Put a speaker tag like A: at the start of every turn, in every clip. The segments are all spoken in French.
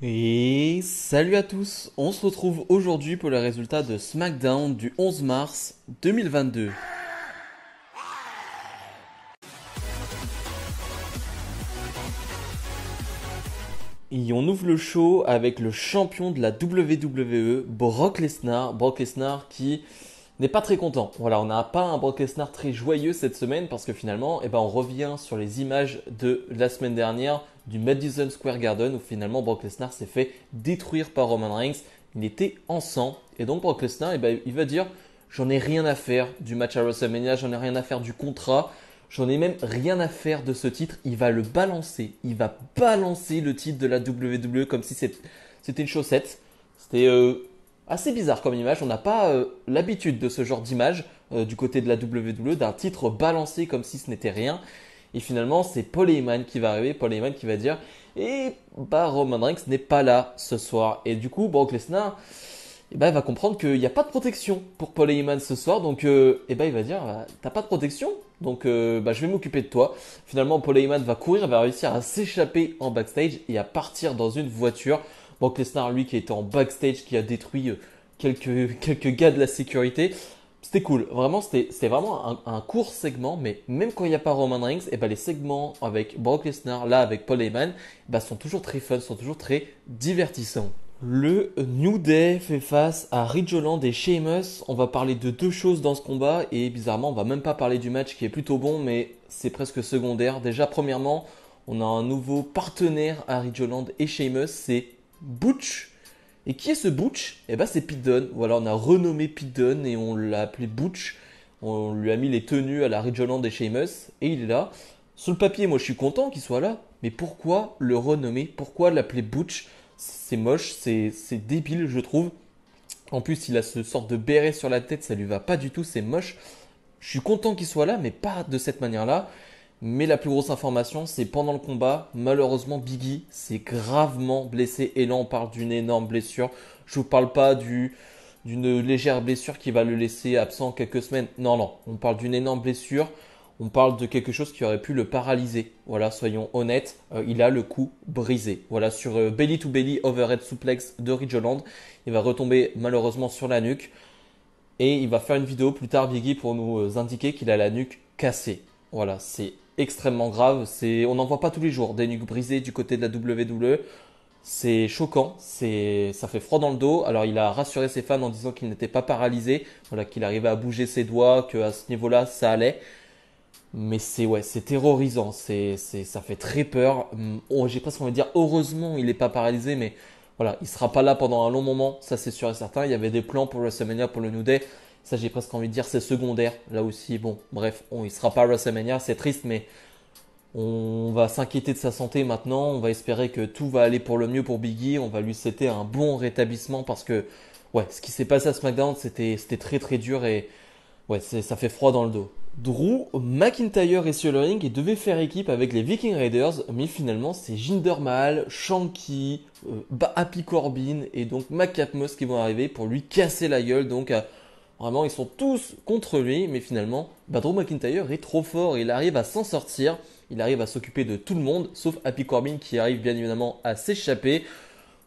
A: Et salut à tous, on se retrouve aujourd'hui pour les résultats de SmackDown du 11 mars 2022. Et on ouvre le show avec le champion de la WWE, Brock Lesnar. Brock Lesnar qui n'est pas très content. Voilà, on n'a pas un Brock Lesnar très joyeux cette semaine parce que finalement, on revient sur les images de la semaine dernière du Madison Square Garden où finalement Brock Lesnar s'est fait détruire par Roman Reigns. Il était en sang et donc Brock Lesnar, il va dire j'en ai rien à faire du match à WrestleMania, j'en ai rien à faire du contrat. J'en ai même rien à faire de ce titre. Il va le balancer. Il va balancer le titre de la WWE comme si c'était une chaussette. C'était assez bizarre comme image. On n'a pas l'habitude de ce genre d'image du côté de la WWE, d'un titre balancé comme si ce n'était rien. Et finalement, c'est Paul Heyman qui va arriver. Paul Heyman qui va dire Roman Reigns n'est pas là ce soir. Et du coup, Brock Lesnar, il va comprendre qu'il n'y a pas de protection pour Paul Heyman ce soir. Donc, il va dire t'as pas de protection, donc je vais m'occuper de toi. Finalement, Paul Heyman va courir, va réussir à s'échapper en backstage et à partir dans une voiture. Brock Lesnar, lui, qui était en backstage, qui a détruit quelques gars de la sécurité. C'était cool, vraiment, c'était vraiment un court segment, mais même quand il n'y a pas Roman Reigns, les segments avec Brock Lesnar, là avec Paul Heyman, sont toujours très fun, sont toujours très divertissants. Le New Day fait face à Ridge Holland et Sheamus. On va parler de deux choses dans ce combat et bizarrement, on va même pas parler du match qui est plutôt bon, mais c'est presque secondaire. Déjà, premièrement, on a un nouveau partenaire à Ridge Holland et Sheamus, c'est Butch. Et qui est ce Butch? C'est Pete Dunne. Voilà, on a renommé Pete Dunne et on l'a appelé Butch. On lui a mis les tenues à la Ridge Holland et Sheamus et il est là. Sur le papier, moi je suis content qu'il soit là, mais pourquoi le renommer? Pourquoi l'appeler Butch? C'est moche, c'est débile, je trouve. En plus, il a ce sorte de béret sur la tête, ça lui va pas du tout, c'est moche. Je suis content qu'il soit là, mais pas de cette manière-là. Mais la plus grosse information, c'est pendant le combat, malheureusement, Biggie s'est gravement blessé. Et là, on parle d'une énorme blessure. Je vous parle pas d'une légère blessure qui va le laisser absent quelques semaines. Non, non, on parle d'une énorme blessure. On parle de quelque chose qui aurait pu le paralyser. Voilà, soyons honnêtes, il a le cou brisé. Voilà, sur belly to belly overhead suplex de Ridge Holland, il va retomber malheureusement sur la nuque. Et il va faire une vidéo plus tard, Biggie, pour nous indiquer qu'il a la nuque cassée. Voilà, c'est extrêmement grave. On n'en voit pas tous les jours des nuques brisées du côté de la WWE. C'est choquant, ça fait froid dans le dos. Alors il a rassuré ses fans en disant qu'il n'était pas paralysé, voilà, qu'il arrivait à bouger ses doigts, qu'à ce niveau-là ça allait. Mais c'est terrorisant, ça fait très peur. J'ai presque envie de dire heureusement il n'est pas paralysé, mais voilà, il sera pas là pendant un long moment, ça c'est sûr et certain. Il y avait des plans pour WrestleMania, pour le New Day, ça j'ai presque envie de dire c'est secondaire. Là aussi, bon, bref, il sera pas à WrestleMania, c'est triste, mais on va s'inquiéter de sa santé maintenant. On va espérer que tout va aller pour le mieux pour Biggie. On va lui souhaiter un bon rétablissement parce que ouais, ce qui s'est passé à SmackDown, c'était très très dur et ouais, ça fait froid dans le dos. Drew McIntyre est sur le ring et devait faire équipe avec les Viking Raiders, mais finalement c'est Jinder Mahal, Shanky, Happy Corbin et donc McCapmos qui vont arriver pour lui casser la gueule. Donc vraiment ils sont tous contre lui, mais finalement Drew McIntyre est trop fort, il arrive à s'en sortir, il arrive à s'occuper de tout le monde, sauf Happy Corbin qui arrive bien évidemment à s'échapper.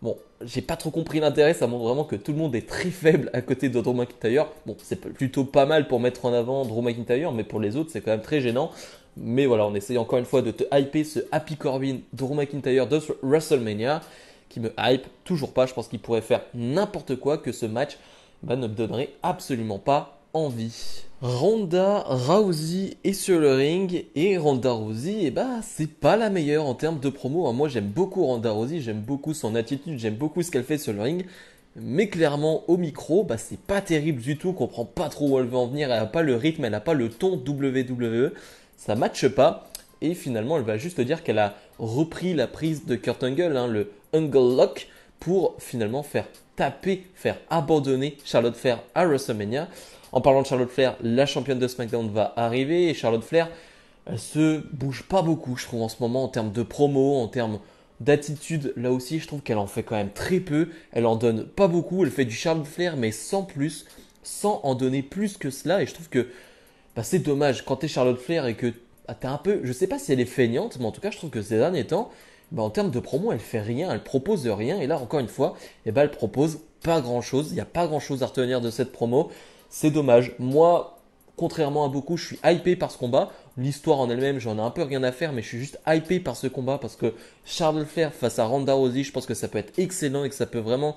A: Bon, j'ai pas trop compris l'intérêt, ça montre vraiment que tout le monde est très faible à côté de Drew McIntyre. Bon, c'est plutôt pas mal pour mettre en avant Drew McIntyre, mais pour les autres, c'est quand même très gênant. Mais voilà, on essaye encore une fois de te hyper ce Happy Corbin, Drew McIntyre de WrestleMania, qui me hype toujours pas. Je pense qu'il pourrait faire n'importe quoi, que ce match ne me donnerait absolument pas envie. Ronda Rousey est sur le ring et Ronda Rousey, c'est pas la meilleure en termes de promo. Moi, j'aime beaucoup Ronda Rousey, j'aime beaucoup son attitude, j'aime beaucoup ce qu'elle fait sur le ring. Mais clairement, au micro, c'est pas terrible du tout, on comprend pas trop où elle veut en venir, elle a pas le rythme, elle a pas le ton WWE, ça matche pas. Et finalement, elle va juste dire qu'elle a repris la prise de Kurt Angle, le Angle Lock, pour finalement faire taper, faire abandonner Charlotte Flair à WrestleMania. En parlant de Charlotte Flair, la championne de SmackDown va arriver et Charlotte Flair, elle se bouge pas beaucoup, je trouve, en ce moment, en termes de promo, en termes d'attitude. Là aussi, je trouve qu'elle en fait quand même très peu. Elle en donne pas beaucoup. Elle fait du Charlotte Flair, mais sans plus, sans en donner plus que cela. Et je trouve que c'est dommage quand t'es Charlotte Flair et que t'es un peu. Je sais pas si elle est feignante, mais en tout cas, je trouve que ces derniers temps, bah, en termes de promo, elle fait rien, elle propose rien. Et là, encore une fois, eh ben, elle propose pas grand-chose. Il n'y a pas grand-chose à retenir de cette promo. C'est dommage. Moi, contrairement à beaucoup, je suis hypé par ce combat. L'histoire en elle-même, j'en ai un peu rien à faire, mais je suis juste hypé par ce combat parce que Charles Flair face à Ronda Rousey, je pense que ça peut être excellent et que ça peut vraiment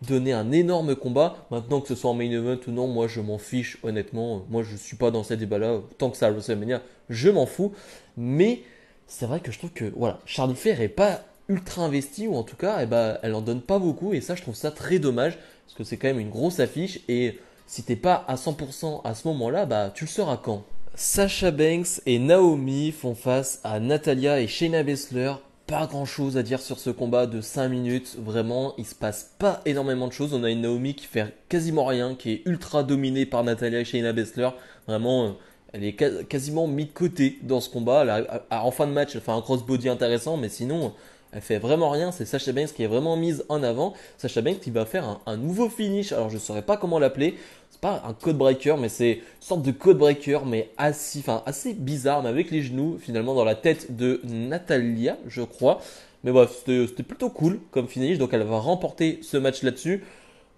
A: donner un énorme combat. Maintenant, que ce soit en main event ou non, moi je m'en fiche honnêtement. Moi je suis pas dans ces débats-là. Tant que ça à WrestleMania, je m'en fous. Mais c'est vrai que je trouve que voilà, Charles Flair est pas ultra investi, ou en tout cas, eh ben, elle en donne pas beaucoup. Et ça, je trouve ça très dommage parce que c'est quand même une grosse affiche. Et si t'es pas à 100% à ce moment-là, bah tu le seras quand? Sasha Banks et Naomi font face à Natalya et Shayna Baszler. Pas grand chose à dire sur ce combat de 5 minutes. Vraiment, il se passe pas énormément de choses. On a une Naomi qui fait quasiment rien, qui est ultra dominée par Natalya et Shayna Baszler. Vraiment, elle est quasiment mise de côté dans ce combat. En fin de match, elle fait un crossbody intéressant, mais sinon, elle fait vraiment rien. C'est Sasha Banks qui est vraiment mise en avant. Sasha Banks qui va faire un nouveau finish. Alors, je ne saurais pas comment l'appeler. C'est pas un code breaker, mais c'est une sorte de code breaker, mais assez bizarre, mais avec les genoux, finalement, dans la tête de Natalia, je crois. Mais bref, c'était plutôt cool comme finish. Donc, elle va remporter ce match là-dessus.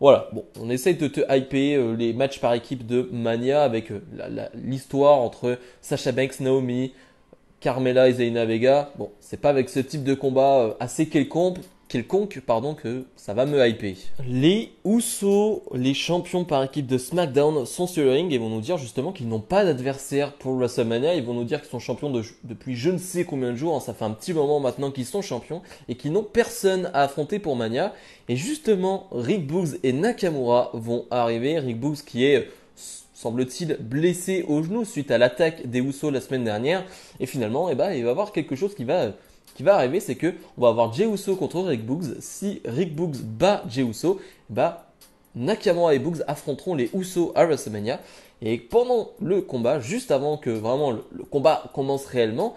A: Voilà, bon, on essaye de te hyper les matchs par équipe de Mania avec l'histoire entre Sasha Banks, Naomi, Carmella et Zelina Vega. Bon, c'est pas avec ce type de combat assez quelconque, pardon, que ça va me hyper. Les Usos, les champions par équipe de SmackDown, sont sur le ring et vont nous dire justement qu'ils n'ont pas d'adversaire pour WrestleMania. Ils vont nous dire qu'ils sont champions depuis je ne sais combien de jours. Ça fait un petit moment maintenant qu'ils sont champions et qu'ils n'ont personne à affronter pour Mania. Et justement, Rick Boogs et Nakamura vont arriver. Rick Boogs qui est semble-t-il blessé au genou suite à l'attaque des Usos la semaine dernière. Et finalement, eh ben, il va y avoir quelque chose qui va arriver, c'est que on va avoir Jey Uso contre Rick Boogs. Si Rick Boogs bat Jey Uso, bah, Nakamura et Boogs affronteront les Usos à WrestleMania. Et pendant le combat, juste avant que vraiment le combat commence réellement,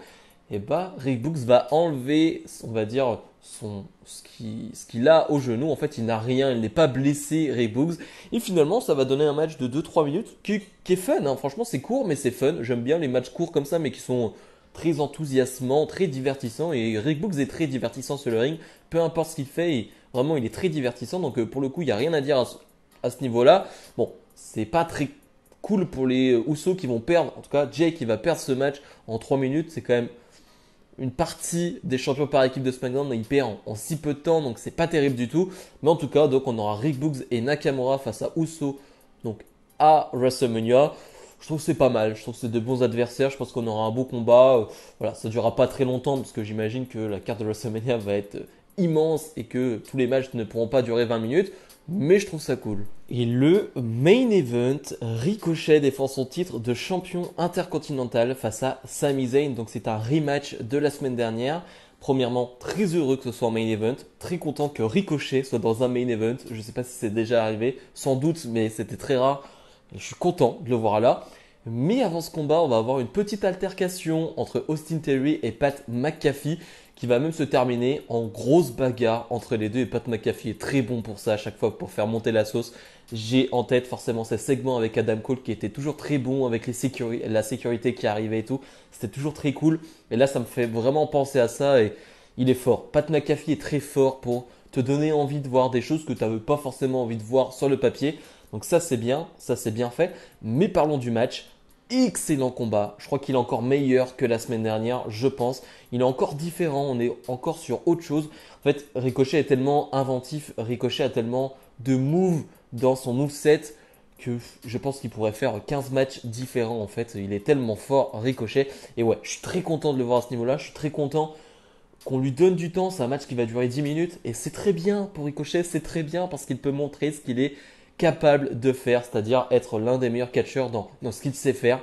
A: et bah, Rick Boogs va enlever, on va dire, ce qu'il a au genou. En fait, il n'a rien, il n'est pas blessé, Rick Boogs. Et finalement, ça va donner un match de 2-3 minutes qui est fun. Hein. Franchement, c'est court, mais c'est fun. J'aime bien les matchs courts comme ça, mais qui sont très enthousiasmants, très divertissants. Et Rick Boogs est très divertissant sur le ring. Peu importe ce qu'il fait, vraiment, il est très divertissant. Donc, pour le coup, il n'y a rien à dire à ce niveau-là. Bon, c'est pas très cool pour les Usos qui vont perdre. En tout cas, Jay qui va perdre ce match en 3 minutes. C'est quand même une partie des champions par équipe de SmackDown, il perd en si peu de temps, donc c'est pas terrible du tout. Mais en tout cas, donc on aura Rick Boogs et Nakamura face à Uso, donc à WrestleMania. Je trouve que c'est pas mal, je trouve que c'est de bons adversaires, je pense qu'on aura un beau combat. Voilà, ça durera pas très longtemps parce que j'imagine que la carte de WrestleMania va être immense et que tous les matchs ne pourront pas durer 20 minutes. Mais je trouve ça cool. Et le main event, Ricochet défend son titre de champion intercontinental face à Sami Zayn. Donc c'est un rematch de la semaine dernière. Premièrement, très heureux que ce soit en main event. Très content que Ricochet soit dans un main event. Je ne sais pas si c'est déjà arrivé. Sans doute, mais c'était très rare. Je suis content de le voir là. Mais avant ce combat, on va avoir une petite altercation entre Austin Theory et Pat McAfee qui va même se terminer en grosse bagarre entre les deux. Et Pat McAfee est très bon pour ça à chaque fois, pour faire monter la sauce. J'ai en tête forcément ces segments avec Adam Cole qui était toujours très bon avec la sécurité qui arrivait et tout. C'était toujours très cool. Et là, ça me fait vraiment penser à ça et il est fort. Pat McAfee est très fort pour te donner envie de voir des choses que tu n'avais pas forcément envie de voir sur le papier. Donc ça c'est bien fait. Mais parlons du match. Excellent combat. Je crois qu'il est encore meilleur que la semaine dernière, je pense. Il est encore différent, on est encore sur autre chose. En fait, Ricochet est tellement inventif, Ricochet a tellement de moves dans son moveset que je pense qu'il pourrait faire 15 matchs différents en fait. Il est tellement fort, Ricochet. Et ouais, je suis très content de le voir à ce niveau-là. Je suis très content qu'on lui donne du temps. C'est un match qui va durer 10 minutes. Et c'est très bien pour Ricochet, c'est très bien parce qu'il peut montrer ce qu'il est capable de faire, c'est-à-dire être l'un des meilleurs catcheurs dans ce qu'il sait faire.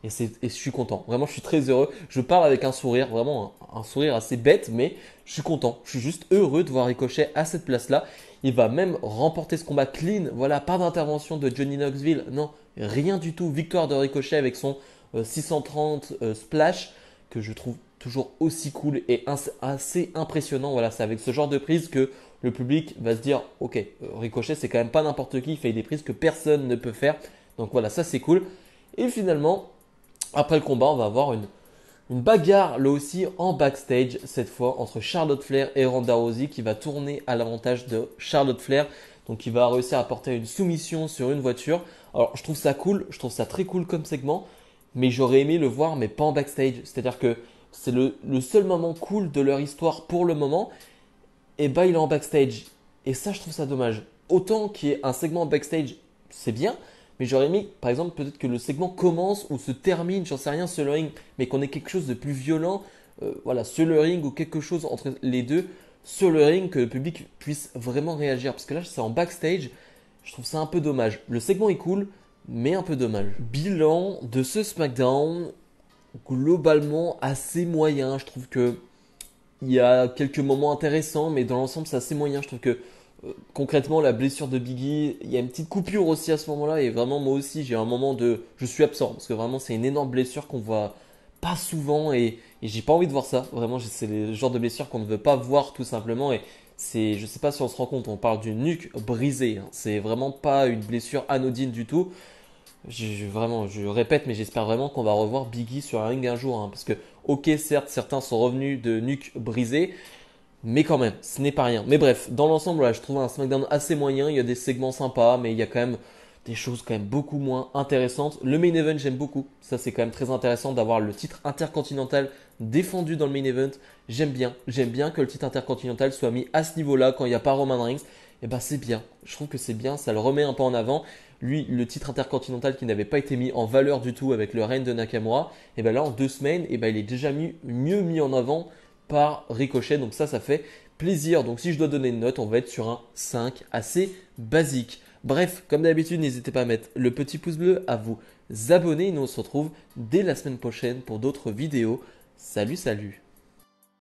A: Et je suis content. Vraiment, je suis très heureux. Je parle avec un sourire, vraiment un sourire assez bête, mais je suis content. Je suis juste heureux de voir Ricochet à cette place-là. Il va même remporter ce combat clean. Voilà, pas d'intervention de Johnny Knoxville. Non, rien du tout. Victoire de Ricochet avec son 630 splash, que je trouve toujours aussi cool et assez impressionnant. Voilà, c'est avec ce genre de prise que le public va se dire ok, Ricochet c'est quand même pas n'importe qui, il fait des prises que personne ne peut faire. Donc voilà, ça c'est cool. Et finalement, après le combat, on va avoir Une bagarre là aussi en backstage cette fois entre Charlotte Flair et Ronda Rousey qui va tourner à l'avantage de Charlotte Flair. Donc qui va réussir à apporter une soumission sur une voiture. Alors je trouve ça cool, je trouve ça très cool comme segment. Mais j'aurais aimé le voir mais pas en backstage. C'est-à-dire que c'est le seul moment cool de leur histoire pour le moment. Et bah il est en backstage. Et ça je trouve ça dommage. Autant qu'il y ait un segment backstage, c'est bien. Mais j'aurais aimé, par exemple, peut-être que le segment commence ou se termine, j'en sais rien, sur le ring, mais qu'on ait quelque chose de plus violent, voilà, sur le ring ou quelque chose entre les deux, sur le ring, que le public puisse vraiment réagir. Parce que là, c'est en backstage, je trouve ça un peu dommage. Le segment est cool, mais un peu dommage. Bilan de ce SmackDown, globalement assez moyen. Je trouve que il y a quelques moments intéressants, mais dans l'ensemble, c'est assez moyen. Je trouve que concrètement, la blessure de Biggie, il y a une petite coupure aussi à ce moment-là. Et vraiment, moi aussi, j'ai un moment de. Je suis absent. Parce que vraiment, c'est une énorme blessure qu'on voit pas souvent. Et j'ai pas envie de voir ça. Vraiment, c'est le genre de blessure qu'on ne veut pas voir tout simplement. Et c'est. Je sais pas si on se rend compte, on parle d'une nuque brisée, hein. C'est vraiment pas une blessure anodine du tout. Vraiment, je répète, mais j'espère vraiment qu'on va revoir Biggie sur un ring un jour, hein, parce que, ok, certes, certains sont revenus de nuque brisée, mais quand même, ce n'est pas rien. Mais bref, dans l'ensemble, voilà, je trouve un SmackDown assez moyen. Il y a des segments sympas, mais il y a quand même des choses quand même beaucoup moins intéressantes. Le main event, j'aime beaucoup. Ça, c'est quand même très intéressant d'avoir le titre intercontinental défendu dans le main event. J'aime bien. J'aime bien que le titre intercontinental soit mis à ce niveau-là quand il n'y a pas Roman Reigns. Et ben c'est bien. Je trouve que c'est bien. Ça le remet un peu en avant. Lui, le titre intercontinental qui n'avait pas été mis en valeur du tout avec le règne de Nakamura. Et ben là, en 2 semaines, et ben il est déjà mieux mis en avant par Ricochet. Donc ça fait plaisir. Donc si je dois donner une note, on va être sur un 5 assez basique. Bref, comme d'habitude, n'hésitez pas à mettre le petit pouce bleu, à vous abonner. Et nous on se retrouve dès la semaine prochaine pour d'autres vidéos. Salut, salut!